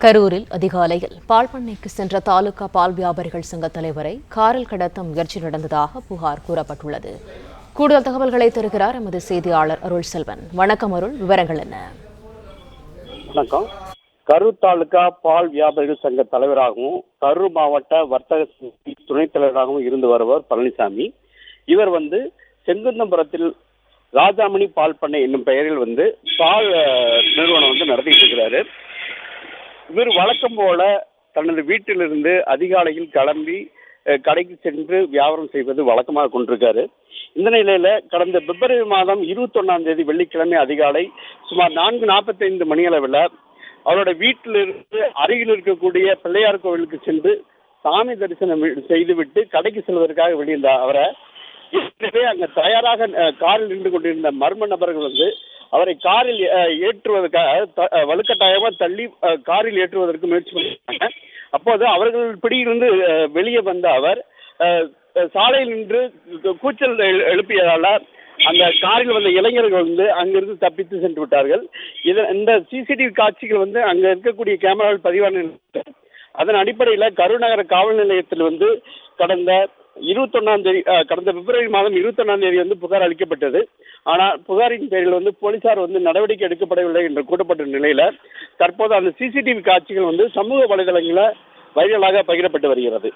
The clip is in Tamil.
கரூரில் அதிகாலையில் பால் பண்ணைக்கு சென்ற தாலுகா பால் வியாபாரிகள் சங்க தலைவரை காரில் கடத்த முயற்சி நடந்ததாக புகார் கூறப்பட்டுள்ளது. கூடுதல் தகவல்களை தருகிறார் எமது செய்தியாளர் அருள் செல்வன். வணக்கம் அருள், விவரங்கள் என்ன? வணக்கம். கரூர் தாலுகா பால் வியாபாரிகள் சங்க தலைவராகவும் கரூர் மாவட்ட வர்த்தக துணைத் தலைவராகவும் இருந்து வருவர் பழனிசாமி. இவர் செங்குந்தபுரத்தில் ராஜாமணி பால் பண்ணை என்னும் பெயரில் பால் நிறுவனம் நடத்திட்டு இருக்கிறாரு. இவர் வழக்கம் போல தனது வீட்டிலிருந்து அதிகாலையில் கிளம்பி கடைக்கு சென்று வியாபாரம் செய்வது வழக்கமாக கொண்டிருக்காரு. இந்த நிலையில கடந்த பிப்ரவரி மாதம் 21ஆம் தேதி வெள்ளிக்கிழமை அதிகாலை சுமார் 4:45 மணியளவில் அவரோட வீட்டிலிருந்து அருகில் இருக்கக்கூடிய பிள்ளையார் கோவிலுக்கு சென்று சாமி தரிசனம் செய்துவிட்டு கடைக்கு செல்வதற்காக வெளியிருந்த அவரை அங்க தயாராக காரில் நின்று கொண்டிருந்த மர்ம நபர்கள் அவரை காரில் ஏற்றுவதற்காக வலுக்கட்டாயமா தள்ளி காரில் ஏற்றுவதற்கு முயற்சி பண்ணியிருக்காங்க. அப்போது அவர்கள் பிடியிலிருந்து வெளியே வந்த அவர் சாலையில் நின்று கூச்சல் எழுப்பியதால அந்த காரில் வந்த இளைஞர்கள் அங்கிருந்து தப்பித்து சென்று விட்டார்கள். இந்த சிசிடிவி காட்சிகள் அங்க இருக்கக்கூடிய கேமராவில் பதிவான அதன் அடிப்படையில் கரூர் நகர காவல் நிலையத்தில் கடந்த பிப்ரவரி மாதம் 21ஆம் தேதி புகார் அளிக்கப்பட்டது. ஆனால் புகாரின் பேரில் போலீசார் நடவடிக்கை எடுக்கப்படவில்லை என்று கூறப்பட்ட நிலையில தற்போது அந்த சிசிடிவி காட்சிகள் சமூக வலைதளங்களில் வைரலாக பகிரப்பட்டு வருகிறது.